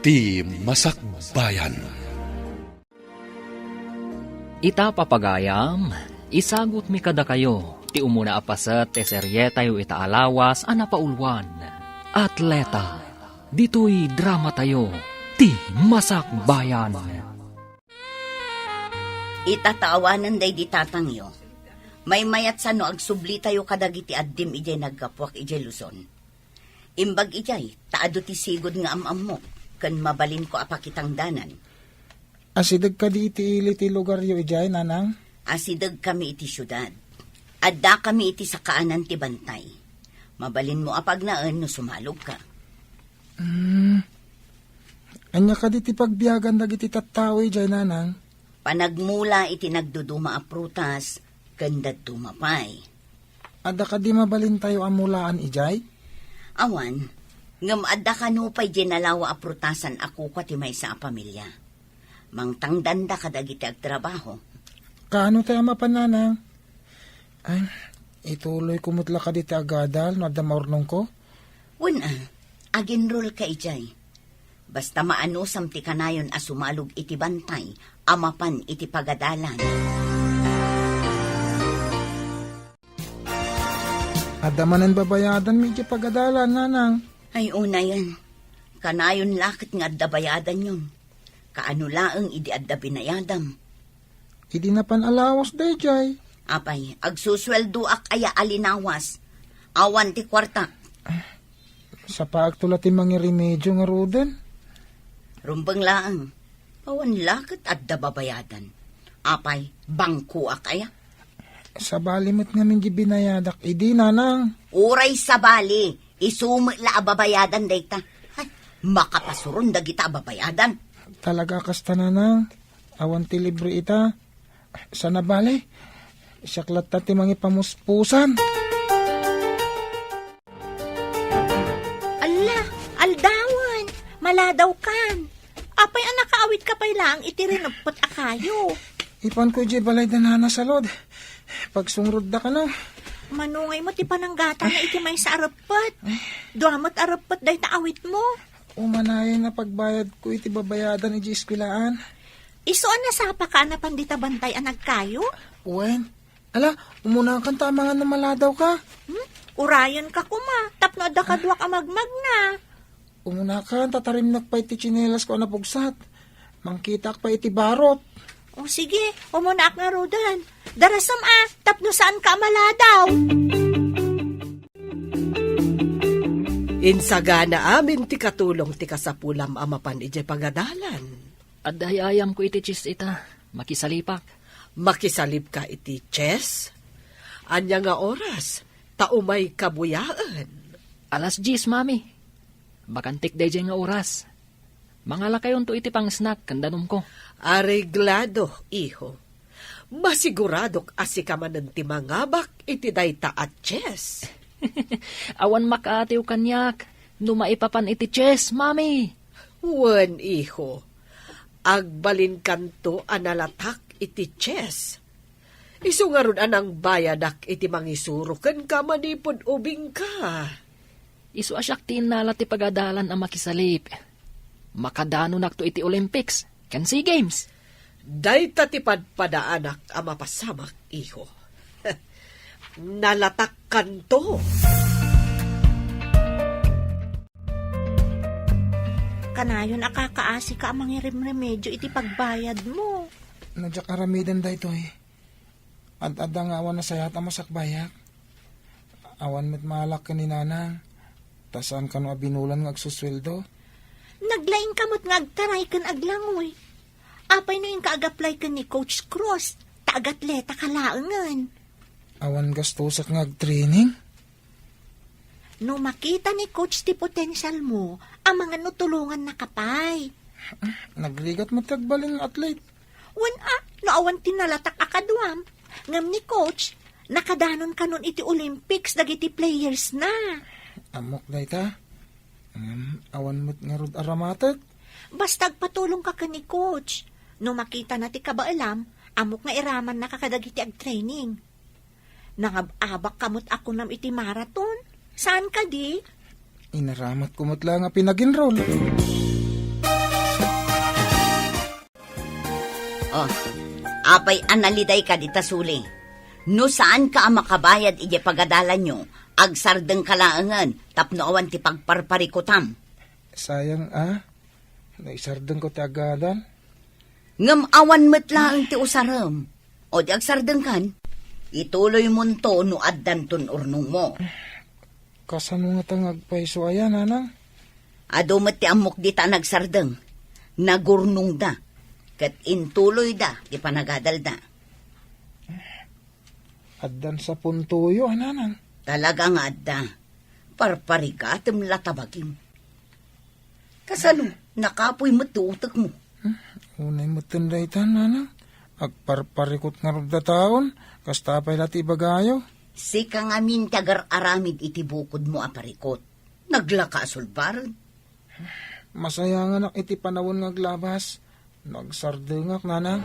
ti Masakbayan. Ita papagayam, isagot mi kada kayo, ti umuna apasat te serye tayo itaalawas anapaulwan. Atleta, dito'y drama tayo, ti Masakbayan. Itatawanan day di tatangyo. May mayat sa no agsubli tayo kadagiti addim ijay nagkapwak ijay Luzon. Imbag ijay, taado ti sigod nga amam mo, kan mabalin ko apakitang danan. Asidag ka di iti lugar yo ijay, nanang? Asidag kami iti syudad. Adda kami iti sa kaanan ti bantay. Mabalin mo apag naan no sumalog ka. Anya ka di ti pagbiyagan dagiti tattao ijay, nanang? Panagmula iti nagduduma a prutas, gandad tumapay. Ada ka di mabalin tayo amulaan ijay? Awan, ngam adda kanupay ginalawa a prutasan ako kwa ti may sa pamilya. Mangtangdanda kadagiti agtrabaho. Kaano tayo mapananang? Ay, ituloy kumutla ka di ti agadal, no adda maurnong ko? Wala, aginrol ka ijay. Basta maanusam ti kanayon a sumalog iti bantay, amapan iti pagadalan. Adda manan babayadan mi iti pagadalan, nanang. Ay una yan, kanayon lakit nga adda bayadan yun. Kaano laeng idi adda binayadam. Idi na panalawas day jay. Apay, agsusweldo ak aya alinawas. Awan ti kwarta. Sa paagtula ti mga remedyo nga ruden. Rumbang laeng, awan lakit adda babayadan. Apay, bangko ak aya. Sa balimot nga min binayadak, idi nanang. Uray sa bali, isumit la ababayadan dayta. Ay, makapasuron dagita ababayadan. Talaga kasta nanang. Awan ti libre ita. Sana bali. Isaklat ta ti mga pamuspusan. Ala, aldawan, maladaw kan. Apay ang nakaawit ka pa'y lang, itirinagpot akayo. Ipan ko di balay danana sa lod. Pagsungrod da ka no. Manungay mo ti pananggata na iti may sa arapot. Duamot arapot day taawit mo. Umanayan na pagbayad ko iti babayadan iti eskwilaan. Isuan na sapa ka na pandita bantay ang nagkayo? Uwen, ala, umuna kang tama nga na maladaw ka. Urayan ka kuma, tapno da ka duwak amagmag na. Umuna ka, tatarimnak pa iti chinelas ko napugsat. Mangkitak pa iti barot. O sige, umunak nga rodan. Darasam tapno saan ka maladaw? Insagana amin ti katulong ti kasapulam amapan iti pagadalan. Adayayam ko iti chis ita, makisalipak. Makisalip ka iti chess? Anya nga oras, taumay kabuyaan. Alas 10, mami. Bakantik day nga oras. Mangala kayon to iti pang snack, kandanom ko. Areglado, iho. Masiguradok asikaman ti mangabak iti dayta at chess. Awan makaatiw kanyak, numaipapan iti chess, mami. Wen, iho. Agbalin kanto analatak iti chess. Isu nga ron anang bayadak iti mangisuro ken ka manipod ubing ka. Isu asyak tinala ti pagadalan ang makisalip. Makadano nakto iti Olympics, kan SEA Games. Dayta ti padpadaanak ang mapasamak, iho. Nalatak kanto. Kanayon akakaasi ka ang mga remedyo iti pagbayad mo. Nadyak aramidan da ito eh. At adang awan na sayat ang masakbayak. Awan met malak ka ni nanang. Tasan ka no abinulan ng agsusweldo. Naglaing kamot nga agtaray kan aglangoy. Apay no yung kaagaplay kan ni Coach Cross. Taagatleta kalaangan. Awan gastusak ng ag-training. No makita ni Coach ti potential mo, ang mga nutulungan na kapay. Nagrigat matagbalin ng athlete. No awan tinalatak akadwam. Ngam ni Coach, nakadanon kanon iti Olympics dagiti players na. Amok da ita. Awan mo't nga rod aramatet. Basta agpatulong ka ni Coach. No makita na ti kabaalam, amok nga iraman na kakadagiti ag-training. Nangababak kamot ako nam iti marathon. Saan ka di? Inaramat kumot lang nga pinag-enroll. Oh, apay analiday ka dita suli. No saan ka makabayad ije pagadalan nyo, agsardeng kalaangan, tapno awan ti pagparparikutam. Sayang naisardeng ko ti agadan. Ngam awan metlaang ti usaram. O di agsardeng kan, ituloy mo to no addan tun urnong mo. Kasano nga tang agpaiso ayan, nanang? Adumat ti amok di ta nagsardeng. Nagurnong da. Kat intuloy da, di panagadal da. Addan sa puntuyo, nanang. Talaga nga da. Parparigatem latabagim. Kasano, nakapoy mo tuutak mo. Unay mo tinday tan, nanang. Agparparikot nga rod da taon, kasta pa'y lati bagayo. Si kang amin tagar aramid iti bukod mo aparikot. Naglaka sulbaran. Masaya nga nak iti panawon nga glabas. Nagsardengak, nanang.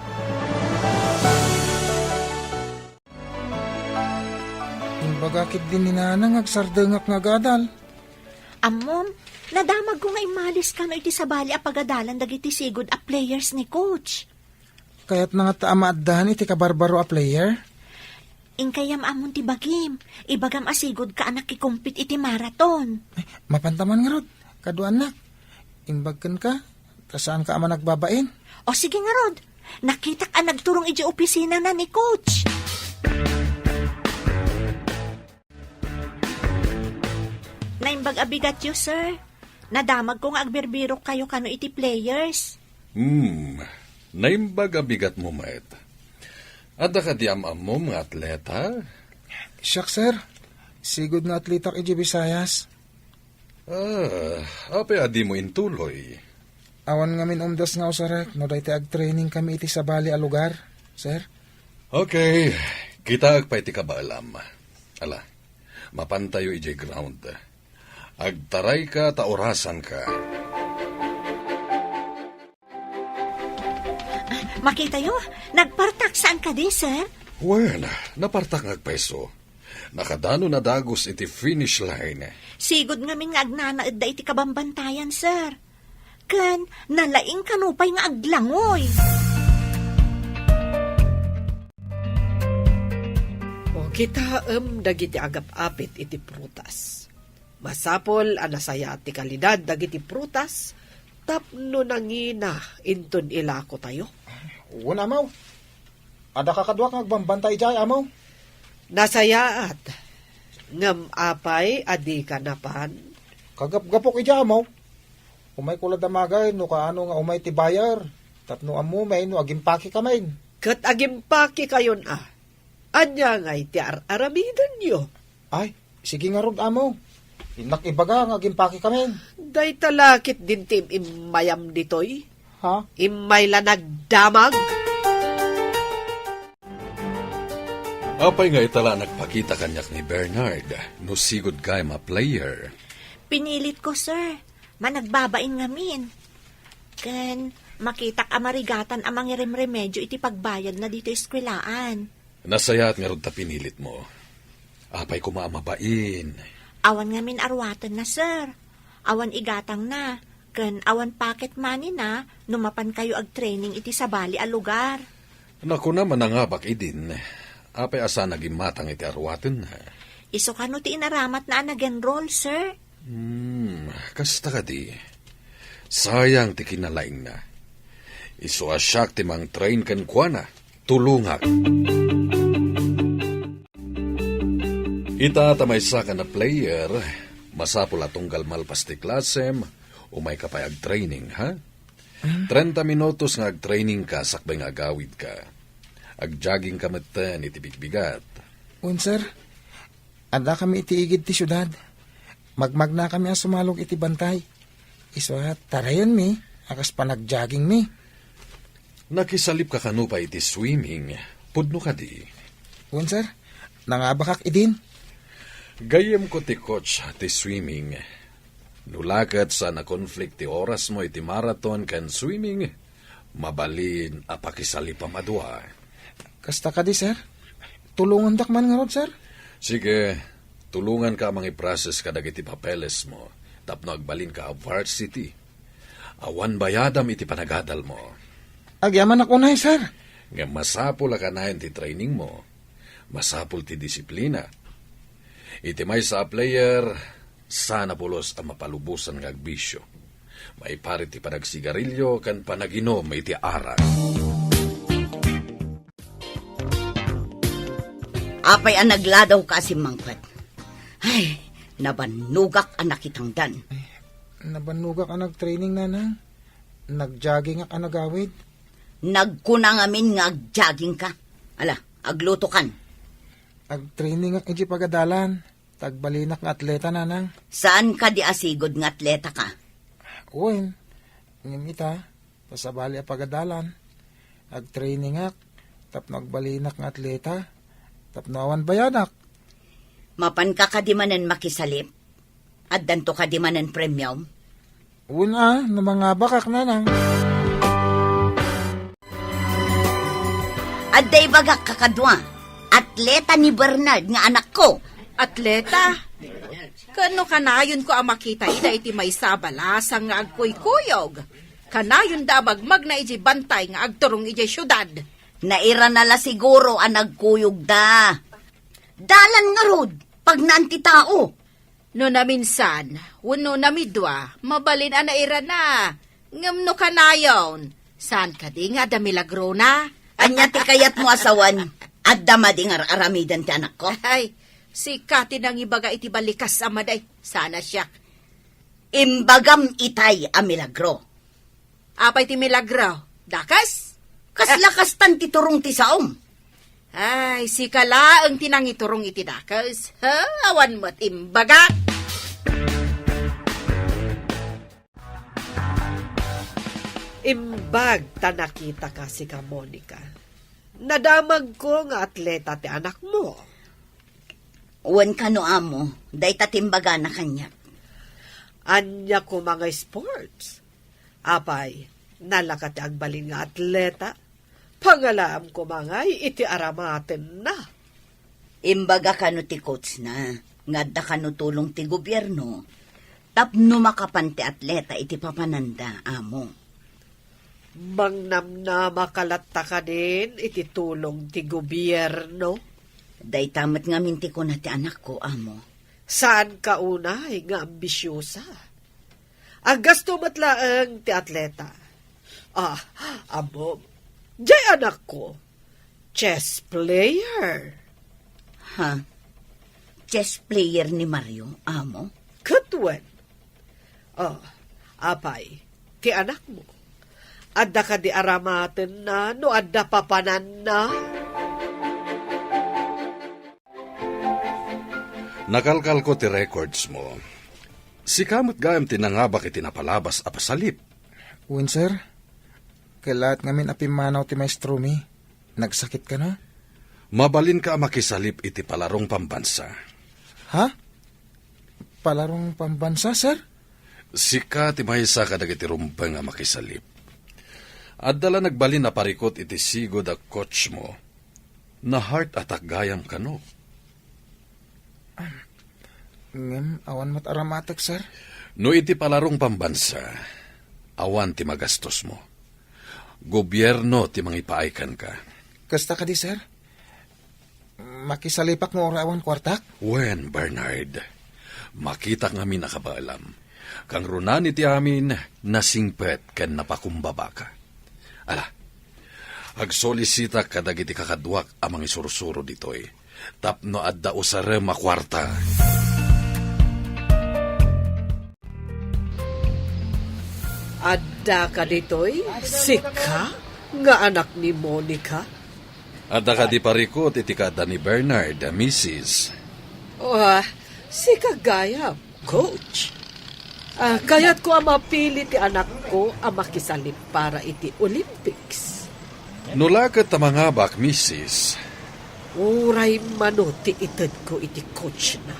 Imbagakit din ni nanang agsardengak nga gadal. Amom, nadamag ko nga imalis ka no iti sabali a pagadalan dagiti sigod a players ni coach. Kaya't nga taama addahan iti kabarbaro a player. Inkayam amon ti bagim, ibagam asigod ka anak ikumpit iti maraton. Ay, mapantaman nga rod, kaduan nak. Imbagkan ka, kasaan ka ama nagbabain? O sige nga rod, nakita ka nagturong iti opisina na ni coach. Naimbag abigat yo, sir. Nadamag ko nga agbirbiro kayo kano iti players. Naimbag abigat mo, Maet. Ada ka di amam mo mga atleta? Siyak, sir. Sigod nga atletak iti Visayas. Apay adi mo intuloy. Awan nga min umdas nga usarek, no dahi ag-training kami iti sabali a lugar, sir. Okay, kita agpay ti kabaalam. Ala, mapantayo ijay ground. Agtaray ka, taorasan ka. Makita yo, nagpartak saan ka di, sir? Well, napartak agpaiso. Nakadano na dagos iti finish line. Sigod nga min nga agnanaed da iti kabambantayan, sir. Ken, nalaing kanupay nga aglangoy. O kita dagiti agap-apit iti prutas. Masapol anasaya ti kalidad dagiti prutas, tapno nangina inton ilako tayo. Una, amaw. Ada kakadwa kang agbambantay jay, amaw. Nasayaat, ngam apay adi kanapan. Kagap-gapok ija, amaw. Umay kulad amagay, no kaano nga umay ti bayar. Tapno amumay, no agimpaki kamay. Kat agimpaki kayon Anya ngay ti aramidan nyo. Ay, sige nga rod, amaw. Inak ibaga nga agimpaki kamay. Day talakit din tim imayam ditoy. Ha? Imay la nagdamag. Apay nga itala nagpakita kanyak ni Bernard, no sigod kay ma player. Pinilit ko, sir. Managbabain ngamin. Ken, makita ka marigatan amang remedyo iti pagbayad na dito eskwelaan. Nasayat nga rod ta pinilit mo. Apay kumamabain. Awan ngamin arwatan na, sir. Awan igatang na. Ken, awan pocket money na, numapan kayo ag-training iti sabali a lugar. Naku naman nangabak idin. Apay asa naging matang iti arwaten na. Iso ka no ti inaramat na nag-enroll, sir. Kasta ka di. Sayang ti kinalaing na. Iso asyak ti mang train kan kwa na. Tulungak. Ita tamaysa ka na player, masapul atunggal malpas ti klasem, umay ka pa ag-training, ha? 30 minutos nga ag-training ka, sakbay nga agawid ka. Ag-jogging ka matan iti bigbigat. Un, sir. Ada kami iti igid ti syudad. Magmag na kami ang sumalog iti bantay. Iso tarayan mi, akas pa nag-jogging mi. Nakisalip ka kanupa iti swimming, pudno ka di. Un, sir. Nangabakak idin. Gayem ko ti coach ti swimming. Nulakat sa na-conflict ti oras mo iti marathon kan swimming, mabalin apakisalip amadwa. Kasta ka di, sir. Tulungan dakman nga rod, sir. Sige, tulungan ka mga i-process ka dagiti papeles mo, tapno agbalin ka a varsity. Awan bayadam iti panagadal mo. Agyaman ako na, sir. Nga masapul ka na ti training mo. Masapul ti disiplina. Iti may sa player, sana pulos ang mapalubusan ng agbisyo. May pari ti panagsigarilyo kan panaginom may ti arak. Apay ang nagladaw ka si Mangkwet. Ay, nabanugak ang nakitangdan. Nabanugak ka nag-training, nanang. Nag-jogging ka nagawid. Nagkunang amin nga agjogging ka. Ala, agluto kan. Ag-training ang iji pagadalan. Tagbalinak nga atleta, nanang. Saan ka di asigod nga atleta ka? Uwin, ngimita, pasabali ang pagadalan. Ag-training ak, tapno agbalinak ng atleta, tapno awan bayadak. Mapan ka kadimanan makisalip? At danto kadimanan premium? Una, na mga bakak na nang. At day bagak kakadwa, atleta ni Bernard nga anak ko. Atleta? Kano kanayon ko ang makita ida iti may sabalasang nga agkuykuyog. Kanayon dabag magna iji bantay nga agturong iji syudad. Naira nala siguro ang nagkuyog da. Dalan nga rod, pag naanti tao. No naminsan, wano namidwa, mabalin ang naira na. Ngam no kanayon, saan ka di nga da milagro na? Anya ti kayat mo asawan, at damading aramidan ti anak ko. Ay, si Kati nang ibaga iti balikas amaday. Sana siya. Imbagam itay a milagro. Apay ti milagro. Dakas? Kaslakas tan ti turong ti saom. Ay, si Kala ang tinangiturong iti dakas. Ha? Awan mo't imbaga. Imbag ta nakita ka si ka, Monica. Nadamag ko nga atleta ti anak mo. Uwan ka no amo, day tatimbaga na kanya. Anya ko mga sports. Apay, nalakat ti agbalin nga atleta. Pangalaam ko mga iti aramaten na. Imbaga ka no ti coach na, ngadda ka no tulong ti gobyerno. Tapno makapan ti atleta iti papananda, amo. Mangnam na makalatta ka din iti tulong ti gobyerno. Day tamat nga minti ko na ti anak ko, amo. Saan ka unay nga ambisyosa? Ang gasto matlaang ti atleta. Amo, jay anak ko, chess player. Ha? Chess player ni Mario, amo? Katwen. Apay, ti anak mo. Adda ka di aramaten na, no adda papanan na. Nakalkal ko ti records mo. Si kamot gayam tinangabak iti napalabas a pasalip. Uwin, sir. Kailat ngamin apimanaw ti maestro mi. Nagsakit ka na? Mabalin ka makisalip iti palarong pambansa. Ha? Palarong pambansa, sir? Sika ti maysa ka dagiti rumpeng nga makisalip. At dala nagbalin na parikot iti sigod a coach mo na heart attack gayam kano. Ngem, awan mat aramatak, sir. No iti palarong pambansa, awan ti magastos mo. Gobyerno ti mangipaaykan ka. Kasta ka di, sir? Makisalipak mo awan kwartak? Wen, Bernard, makita nga mi nakabaalam. Kang runan iti amin, nasingpet ken napakumbaba ka. Ala, agsolisita kadagiti kakadwak amang isursuro ditoy. Tapno adda usare makwarta. Adda ka ditoy, sika, nga anak ni Monica. Adda ka di parikot iti kada ni Bernard, Mrs. Si kagaya, coach. Kaya't ko ang mapili ti anak ko ang makisalip para iti Olympics. Nulakat ta mga bak, Mrs. Uray mano ti ited ko iti coach na.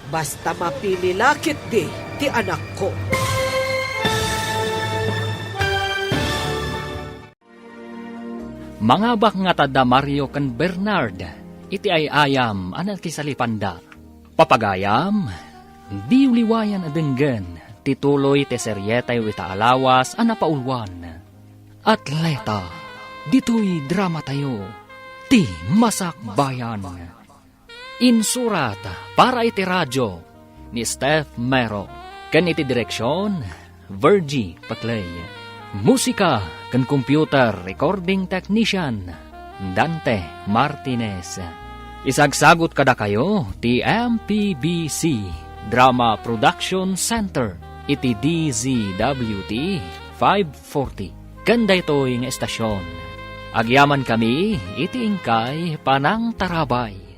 Basta mapili lakit di ti anak ko. Mga bak nga tada Mario kan Bernard, iti ay ayam anak kisalipanda. Papagayam, di uliwayan adenggen, tituloy te seryetay wita alawas anapaulwan. Atleta, dito'y drama tayo, ti Masakbayan. Insurat para iti radyo ni Steph Mero, kan iti direksyon, Virgie Paclay. Musika kan computer recording technician, Dante Martinez. Isagsagot kada kayo ti MPBC Drama Production Center iti DZWT 540. Kanda ito'y nga estasyon. Agyaman kami iti ingkay Panang Tarabay.